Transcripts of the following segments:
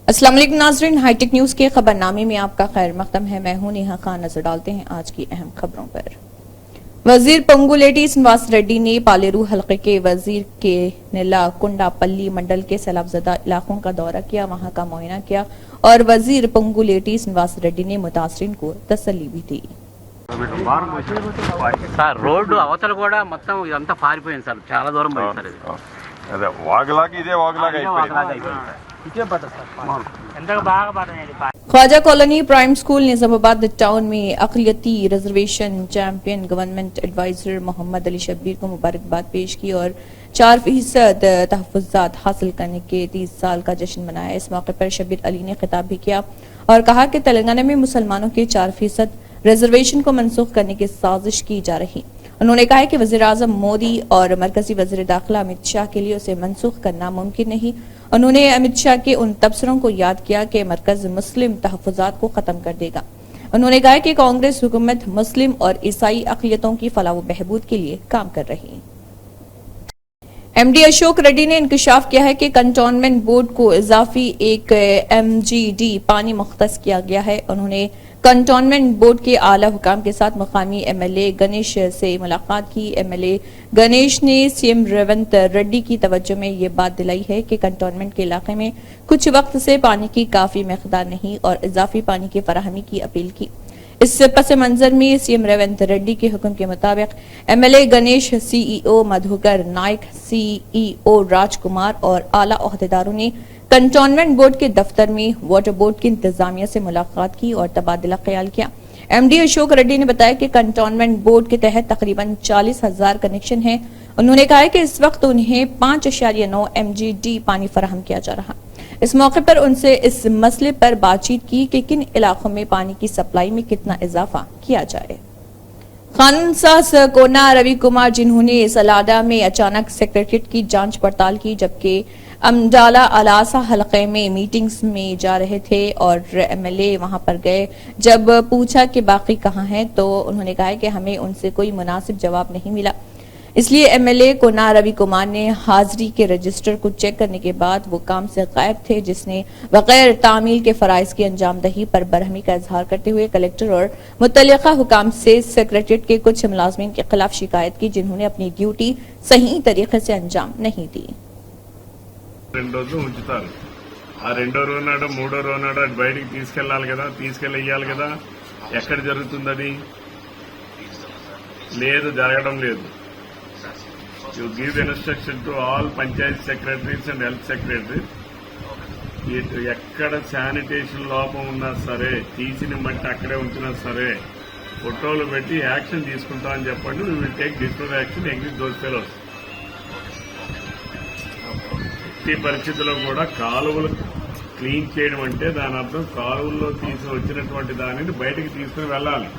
अस्सलाम वालेकुम नाज़रीन, हाईटेक न्यूज के खबरनामे में आपका खैर मकदम है। मैं हूं नेहा खान। नजर डालते हैं आज की अहम खबरों पर। वजीर पंगुलेटी श्रीनिवास रेड्डी ने पालेरू हलके के वजीर के नेलाकुंडापल्ली मंडल के सैलाबजदा इलाकों का दौरा किया, वहां का मुआयना किया और वजीर पंगुलेटी श्रीनिवास रेड्डी ने मुतासरीन को तसल्ली भी दी। సార్ రోడ్డు అవతల కూడా మొత్తం ఇదంతా పారిపోయింది సార్, చాలా దూరం పోయింది సార్. ఇది అదే వాగులాగా ఇదే వాగులాగా అయిపోయింది. Khwaja colony prime school Nizamabad town में अक़लियती reservation champion government adviser Mohammed Ali Shabbir को मुबारकबाद पेश की और 4% तहफ़्फ़ुज़ात हासिल करने के 30 साल का जश्न मनाया। इस मौके पर शब्बीर अली ने खिताब भी किया और कहा कि तेलंगाना में मुसलमानों के 4% रिजर्वेशन को मनसूख करने की साजिश की जा रही। उन्होंने कहा कि वज़ीर आज़म मोदी और मरकजी वज़ीर दाखिला अमित शाह के लिए उसे मनसूख करना मुमकिन नहीं। उन्होंने अमित शाह के उन तबसरों को याद किया कि मरकज मुस्लिम तहफ़्फ़ुज़ात को खत्म कर देगा। उन्होंने कहा कि कांग्रेस हुकूमत मुस्लिम और ईसाई अक़लियतों की फलाह व बहबूद के लिए काम कर रही। एमडी अशोक रेड्डी ने इंकशाफ किया है कि कंटोनमेंट बोर्ड को इजाफी 1 MGD पानी मुख्तस किया गया है। उन्होंने कंटोनमेंट बोर्ड के आला हुकाम के साथ मुकामी MLA गणेश से मुलाकात की। MLA गणेश ने CM रेवंत रेड्डी की तवज्जो में ये बात दिलाई है कि कंटोनमेंट के इलाके में कुछ वक्त से पानी की काफी मकदार नहीं और इजाफी पानी की फराहमी की अपील की। इस पस मंजर में CM रेवंत रेड्डी के हुक्म के मुताबिक MLA गणेश, CEO मधुकर नायक, CEO राजकुमार और आला ओहदेदारों ने कंटोनमेंट बोर्ड के दफ्तर में वाटर बोर्ड की इंतजामिया से मुलाकात की और तबादला ख्याल किया। MD अशोक रेड्डी ने बताया कि कंटोनमेंट बोर्ड के तहत तकरीबन 40,000 कनेक्शन हैं। उन्होंने कहा कि इस वक्त उन्हें 5.9 MGD पानी फराहम किया जा रहा। इस मौके पर उनसे इस मसले पर बातचीत की कि किन इलाकों में पानी की सप्लाई में कितना इजाफा किया जाए। कानून साज कोना रवि कुमार, जिन्होंने सलाडा में अचानक सेक्रेटरीट की जांच पड़ताल की जबकि अमडाला अलासा हलके में मीटिंग्स में जा रहे थे और MLA वहां पर गए। जब पूछा कि बाकी कहां हैं तो उन्होंने कहा कि हमें उनसे कोई मुनासिब जवाब नहीं मिला, इसलिए MLA कोना रवि कुमार ने हाजिरी के रजिस्टर को चेक करने के बाद वो काम से गायब थे, जिसने बगैर तामील के फराइज की अंजामदही पर बरहमी का इजहार करते हुए कलेक्टर और मुतल्लिका हुकाम से सेक्रेटरीट के कुछ मुलाजमीन के खिलाफ शिकायत की, जिन्होंने अपनी ड्यूटी सही तरीके से अंजाम नहीं दी। ఉంచుతారు ఆ రెండో రోజు నాడు మూడో రోజు నాడు అది బయటికి తీసుకెళ్లాలి కదా, తీసుకెళ్ళేయాలి కదా. ఎక్కడ జరుగుతుంది అది? లేదు, జరగడం లేదు. You give instruction to all panchayat secretaries and health secretaries, ఎక్కడ శానిటేషన్ లోపం ఉన్నా సరే తీసిన బట్టి అక్కడే ఉంచినా సరే ఫోటోలు పెట్టి యాక్షన్ తీసుకుంటామని చెప్పండి. We will take disciplinary action against those fellows. ఈ పరిస్థితుల్లో కూడా కాలువలు క్లీన్ చేయడం అంటే దాని అర్థం కాలువల్లో తీసి వచ్చినటువంటి దానిని బయటకు తీసుకుని వెళ్ళాలి.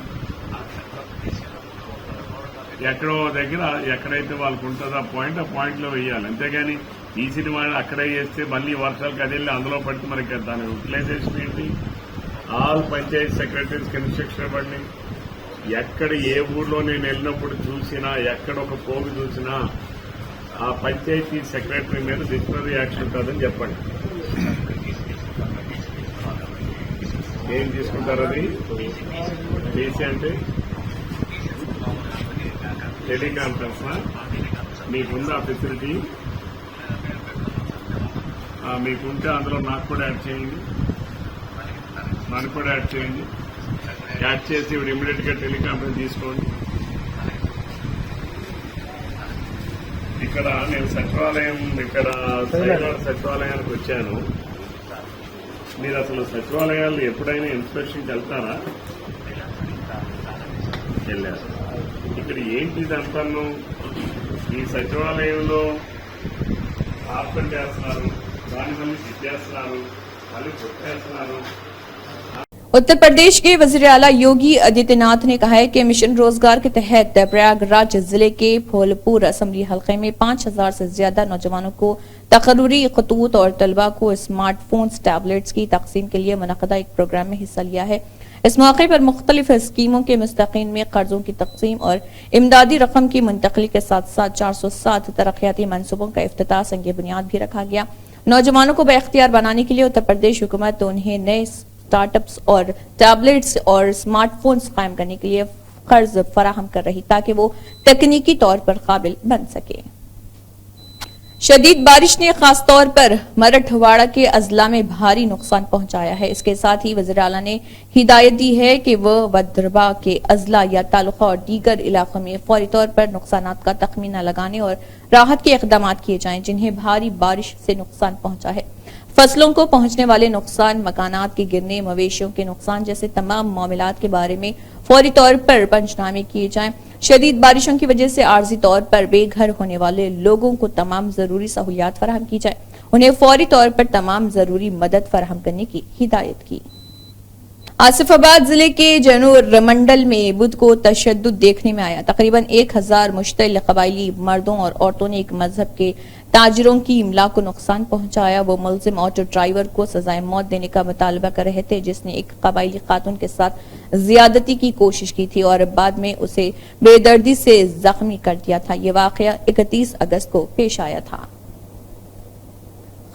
ఎక్కడో దగ్గర ఎక్కడైతే వాళ్ళకు ఉంటుందో ఆ పాయింట్ లో వేయాలి. అంతేగాని తీసిన వాళ్ళు అక్కడే చేస్తే మళ్ళీ వర్షాలకు అది వెళ్ళి అందులో పడితే మనకి దాని యూటిలైజేషన్ ఏంటి? ఆల్ పంచాయతీ సెక్రటరీస్ ఇన్స్ట్రక్షన్ ఇవ్వండి. ఎక్కడ ఏ ఊర్లో నేను వెళ్ళినప్పుడు చూసినా, ఎక్కడ ఒక పోగు చూసినా ఆ పంచాయతీ సెక్రటరీ మీద డిసిప్లినరీ యాక్షన్ ఉంటుందని చెప్పండి. ఏం తీసుకుంటారు అది? టీసీ అంటే టెలికాన్ఫరెన్స్. మీకుందా ఫెసిలిటీ? మీకుంటే అందులో నాకు కూడా యాడ్ చేయండి. యాడ్ చేసి ఇప్పుడు ఇమీడియట్ గా టెలికాన్ఫరెన్స్ తీసుకోండి. ఇక్కడ నేను సచివాలయానికి వచ్చాను. మీరు అసలు సచివాలయాలు ఎప్పుడైనా ఇన్స్పెక్షన్కి వెళ్తారా? వెళ్ళారు. ఇక్కడ ఏంటి ఇదంతాను? ఈ సచివాలయంలో ఆర్పండి వేస్తున్నారు, దాని మళ్ళీ తిట్టేస్తున్నారు, మళ్ళీ కొట్టేస్తున్నారు. उत्तर प्रदेश के वजीर आला योगी आदित्यनाथ ने कहा है कि मिशन रोजगार के तहत प्रयागराज जिले के फूलपुर असेंबली हलके में 5,000 से ज्यादा नौजवानों को तकरूरी खतूत और तलबा को स्मार्टफोन्स, टैबलेट्स की तकसीम के लिए मुनक़दा एक प्रोग्राम में हिस्सा लिया है। इस मौके पर मुख्तलिफ स्कीमों के मुस्तकीन में कर्जों की तकसीम और इमदादी रकम की मुंतकली के साथ साथ 407 तरक्याती मनसूबों का इफ्तिताह संग बुनियाद भी रखा गया। नौजवानों को बाख्तियार बनाने के लिए उत्तर प्रदेश हुकूमत उन्हें नए स्टार्टअप्स और टैबलेट्स और स्मार्टफोन्स कायम करने के लिए कर्ज फराहम कर रही ताकि वो तकनीकी तौर पर काबिल बन सके। शदीद बारिश ने खास तौर पर मराठवाड़ा के अजला में भारी नुकसान पहुंचाया है। इसके साथ ही वज़ीर आला ने हिदायत दी है कि वह वद्रबा के अजला या तालुका और दीगर इलाकों में फौरी तौर पर नुकसानात का तखमीना लगाने और राहत के इकदाम किए जाएं जिन्हें भारी बारिश से नुकसान पहुंचा है। फसलों को पहुंचने वाले नुकसान, मकानात के गिरने, मवेशियों के नुकसान जैसे तमाम मामलात के बारे में फौरी तौर पर पंचनामे किए जाएं। शदीद बारिशों की वजह से आर्जी तौर पर बेघर होने वाले लोगों को तमाम जरूरी सहूलियात फराहम की जाए। उन्हें फौरी तौर पर तमाम जरूरी मदद फराहम करने की हिदायत की। आसिफाबाद जिले के जनूर मंडल में बुध को तशद्दुद देखने में आया। तकरीबन 1000 मुश्तइल कबायली मर्दों और औरतों ने एक मजहब के ताजिरों की इमला को नुकसान पहुंचाया। वो मुल्जिम ऑटो ड्राइवर को सजाए मौत देने का मुतालबा कर रहे थे जिसने एक कबायली खातून के साथ ज्यादती की कोशिश की थी और बाद में उसे बेदर्दी से जख्मी कर दिया था। ये वाकया 31 अगस्त को पेश आया था।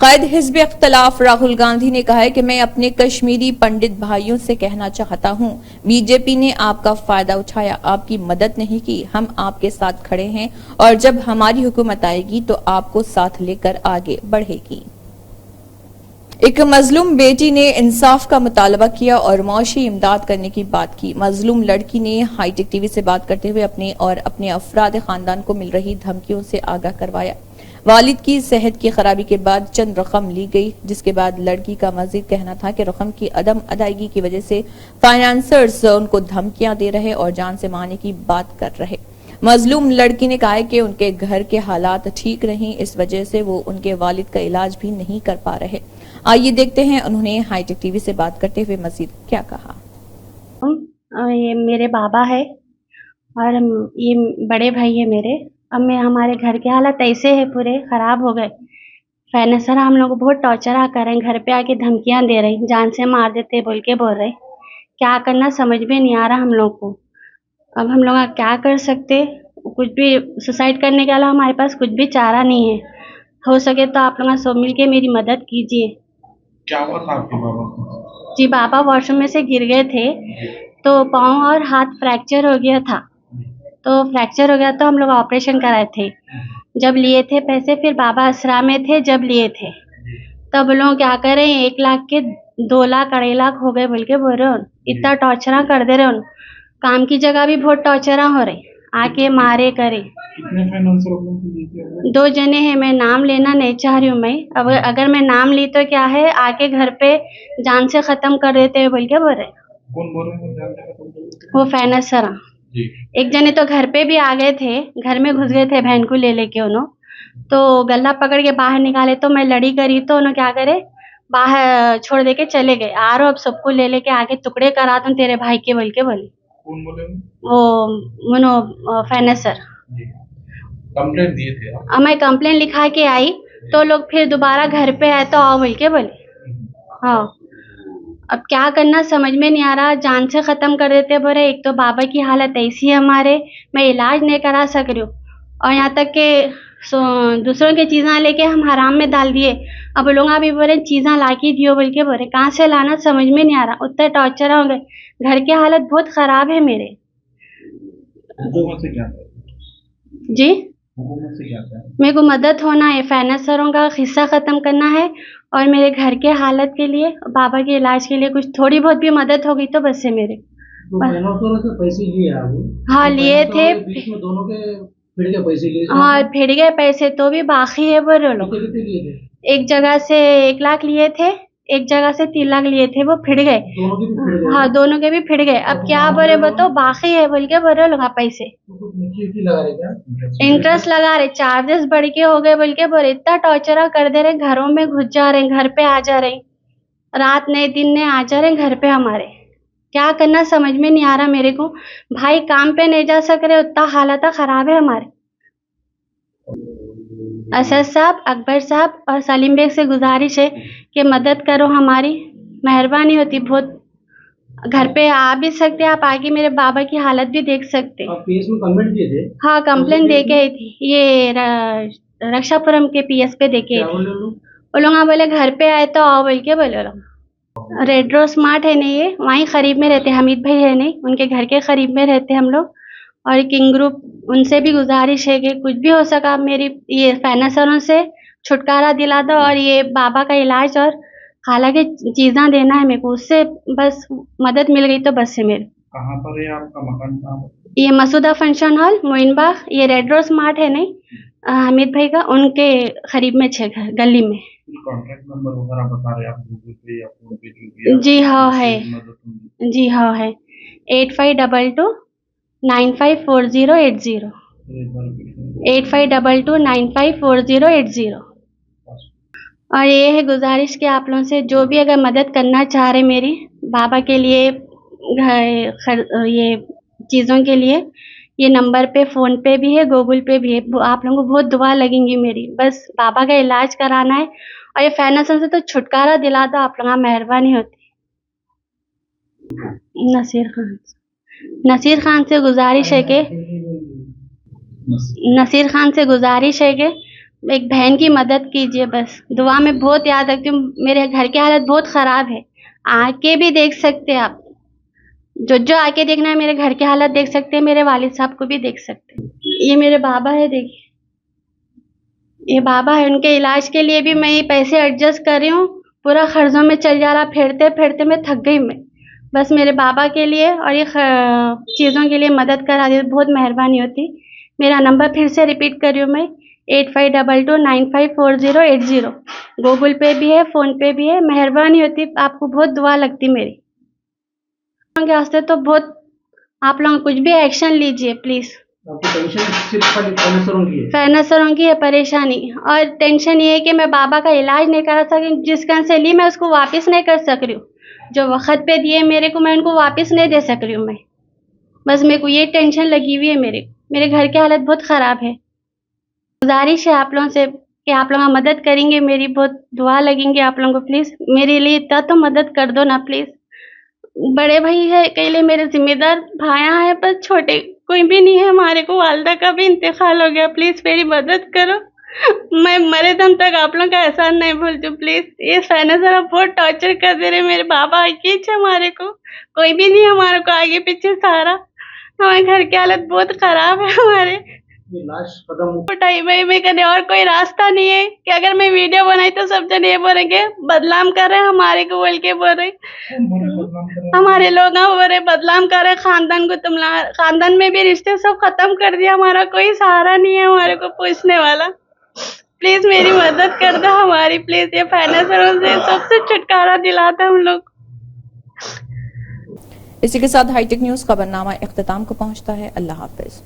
कायद हिज़्ब इख्तिलाफ राहुल गांधी ने कहा है कि मैं अपने कश्मीरी पंडित भाइयों से कहना चाहता हूं, बीजेपी ने आपका फायदा उठाया, आपकी मदद नहीं की। हम आपके साथ खड़े हैं और जब हमारी हुकूमत आएगी तो आपको साथ लेकर आगे बढ़ेगी। एक मजलूम बेटी ने इंसाफ का मुतालबा किया और मौशी इमदाद करने की बात की। मजलूम लड़की ने हाईटेक टीवी से बात करते हुए अपने और अपने अफराद खानदान को मिल रही धमकियों से आगाह करवाया। वालिद की सेहत की खराबी के बाद चंद रकम ली गई, जिसके बाद लड़की का मजीद कहना था कि रकम की अदम अदायगी की वजह से फाइनेंसर्स उनको धमकियां दे रहे और जान से मारने की बात कर रहे। मजलूम लड़की ने कहा है कि उनके घर के हालात ठीक नहीं, इस वजह से वो उनके वालिद का इलाज भी नहीं कर पा रहे। आइए देखते हैं उन्होंने हाईटेक टीवी से बात करते हुए मजीद क्या कहा। ये मेरे बाबा है और ये बड़े भाई है मेरे। अब मैं हमारे घर के हालात ऐसे है, पूरे ख़राब हो गए। फाइनेंसर हम लोग को बहुत टॉर्चर कर रहे हैं, घर पे आके धमकियां दे रहे हैं, जान से मार देते बोल रहे। क्या करना समझ में नहीं आ रहा हम लोग को। अब हम लोग क्या कर सकते, कुछ भी सुसाइड करने के अलावा हमारे पास कुछ भी चारा नहीं है। हो सके तो आप लोग सब मिल के मेरी मदद कीजिए। क्या हुआ था आपके बाबा को? जी, बाबा वॉशरूम में से गिर गए थे तो पाँव और हाथ फ्रैक्चर हो गया था। तो हम लोग ऑपरेशन कराए थे। जब लिए थे पैसे, फिर बाबा असरा में थे जब लिए थे, तब लोग क्या कर रहे हैं 1 लाख के 2 लाख 2.5 लाख हो गए बोल रहे हो। इतना टॉर्चर कर दे रहे हो। काम की जगह भी बहुत टॉर्चर हो रहे, आके मारे करे। कितने फाइनेंसर लोगों की दी थी? 2 जने हैं, मैं नाम लेना नहीं चाह रही हूँ। मैं अब अगर मैं नाम ली तो क्या है, आके घर पे जान से खत्म कर देते हैं बोल रहे। कौन बोल रहे हैं? वो फाइनेंसर। एक जने तो घर पे भी आ गए थे, घर में घुस गए थे बहन को ले लेके। उन्होंने तो गला पकड़ के बाहर निकाले तो मैं लड़ी करी तो उन्होंने क्या करे, बाहर छोड़ दे के चले गए। आ रहा अब सबको ले लेके आगे टुकड़े करा दूं तेरे भाई के बोल के बोली। कौन बोले? वो फाइनेंसर। कंप्लेंट दिए थे आप? अब मैं कंप्लेंट लिखा के आई तो लोग फिर दोबारा घर पे आए तो आओ बोल के बोले। हाँ, अब क्या करना समझ में नहीं आ रहा, जान से ख़त्म कर देते बोले। एक तो बाबा की हालत ऐसी है हमारे, मैं इलाज नहीं करा सक रही हूँ और यहाँ तक के दूसरों की चीज़ें लेके हम हराम में डाल दिए। अब लोग अभी बोले चीज़ें ला के दियो बोल के बोले, कहाँ से लाना समझ में नहीं आ रहा। उतने टॉर्चर हो गए, घर की हालत बहुत ख़राब है मेरे। हुकूमत से क्या जी, हुकूमत से क्या है? मेरे को मदद होना है, फाइनेंसरों का हिस्सा ख़त्म करना है और मेरे घर के हालत के लिए, बाबा के इलाज के लिए कुछ थोड़ी बहुत भी मदद होगी तो बस है मेरे। फाइनेंसरों से पैसे लिए आप? हाँ, लिए थे। बीच में दोनों के फिर के पैसे लिए? हाँ, फिर गए पैसे तो भी बाकी है बोलो लोग। कितने लिए थे? एक जगह से 1 लाख लिए थे, एक जगह से 3 लाख लिए थे, वो फिर गए। दोनों के भी फिर गए? हाँ, दोनों के भी फिर गए। अब क्या बोले बताओ, बाकी है बोल के बोलो लोग पैसे। तो कुछ लगा रहे क्या? इंटरेस्ट लगा रहे, चार्जेस बढ़ के हो गए बोल के बोले। इतना टॉर्चर कर दे रहे, घरों में घुस जा रहे, घर पे आ जा रहे, रात ने दिन ने आ जा रहे घर पे हमारे। क्या करना समझ में नहीं आ रहा मेरे को। भाई काम पे नहीं जा सक रहे, उतना हालत खराब है हमारे। असद साहब, अकबर साहब और सलीम बेग से गुजारिश है कि मदद करो हमारी, मेहरबानी होती बहुत। घर पे आ भी सकते हैं, आप आके मेरे बाबा की हालत भी देख सकते हैं। आप केस में कमेंट किए थे? हाँ, कंप्लेन दे के आई थी, ये रक्षापुरम के पीएस पे दे के आई क्या थी। बोले लोग? वो लोग बोले घर पे आए तो आओ बोल के बोले लोग। रेड्रो स्मार्ट है नहीं, ये वहीं करीब में रहते, हमीद भाई है नहीं, उनके घर के करीब में रहते हम लोग। और किंग ग्रुप, उनसे भी गुजारिश है कि कुछ भी हो सका मेरी ये फाइनेंसरों से छुटकारा दिला दो, और ये बाबा का इलाज और खाला के चीज़ां देना है मेरे को, उससे बस मदद मिल गई तो बस है मेरे। कहाँ पर है आपका मकान? कहाँ पर? ये मसूदा फंक्शन हॉल, मोइनबाग, ये रेड्रो स्मार्ट है नहीं, हमीद भाई का, उनके करीब में छे घर गली में। कॉन्टैक्ट नंबर वगैरह बता रहे आप गूगल पे या फोन पे जो भी है? जी हाँ है, मदद जी हाँ है, 8522954080, 8522954080। और ये है गुजारिश कि आप लोगों से जो भी अगर मदद करना चाह रहे मेरी बाबा के लिए, ये चीज़ों के लिए, ये नंबर पे फ़ोन पे भी है, गूगल पे भी है। आप लोगों को बहुत दुआ लगेंगी मेरी, बस बाबा का इलाज कराना है और ये फाइनेंसर से तो छुटकारा दिला दो, आप लोग मेहरबानी होती। नसीर खान से गुजारिश है कि एक बहन की मदद कीजिए, बस दुआ में बहुत याद रखती हूँ। मेरे घर की हालत बहुत ख़राब है, आके भी देख सकते हैं आप, जो आके देखना है मेरे घर की हालत देख सकते हैं, मेरे वालिद साहब को भी देख सकते हैं। ये मेरे बाबा है, देखिए ये बाबा है, उनके इलाज के लिए भी मैं ये पैसे एडजस्ट कर रही हूँ, पूरा खर्चों में चल जा रहा, फिरते फिरते मैं थक गई। मैं बस मेरे बाबा के लिए और ये चीज़ों के लिए मदद करा दी, बहुत मेहरबानी होती। मेरा नंबर फिर से रिपीट कर रही हूँ मैं, 8522954080, गूगल पे भी है, फ़ोन पे भी है, मेहरबानी होती, आपको बहुत दुआ लगती मेरी के वास्ते। तो बहुत आप लोग कुछ भी एक्शन लीजिए प्लीज़। आपकी टेंशन सिर्फ खाली फाइनेंसरों की है? फाइनेंसरों की है परेशानी, और टेंशन ये है कि मैं बाबा का इलाज नहीं करा सकी, जिस कन से ली मैं उसको वापस नहीं कर सक रही हूँ, जो वक्त पे दिए मेरे को मैं उनको वापस नहीं दे सक रही हूँ मैं। बस मेरे को ये टेंशन लगी हुई है, मेरे घर की हालत बहुत ख़राब है। गुजारिश है आप लोगों से कि आप लोग मदद करेंगे मेरी, बहुत दुआ लगेंगे आप लोगों को, प्लीज़ मेरे लिए इतना तो मदद कर दो ना प्लीज़। बड़े भाई है अकेले मेरे जिम्मेदार भाया है, पर छोटे कोई भी नहीं है हमारे को, वालदा का भी इंतकाल हो गया, प्लीज़ मेरी मदद करो, मैं मरे दम तक आप लोगों का एहसान नहीं भूलती प्लीज़। ये फाइनेंसर बहुत टॉर्चर कर दे रहे मेरे बाबा, कीजिए हमारे को, कोई भी नहीं हमारे को आगे पीछे सहारा, हमारे घर की हालत बहुत ख़राब है हमारे। ये लास्ट कदम उठाई भाई करने और कोई रास्ता नहीं है कि अगर मैं वीडियो बनाई तो सब जन ये बोलेंगे बदनाम कर रहे हैं हमारे को, बोल के बोल रहे हमारे लोग बोल रहे बदनाम कर रहे खानदान को, तुम खानदान में भी रिश्ते सब खत्म कर दिया, हमारा कोई सहारा नहीं है हमारे को पूछने वाला। प्लीज मेरी मदद कर दो हमारी, प्लीज ये फाइनेंसरों से सबसे छुटकारा दिलाता हम लोग। इसी के साथ हाईटेक न्यूज खबरनामा इख्तिताम को पहुंचता है। अल्लाह हाफिज।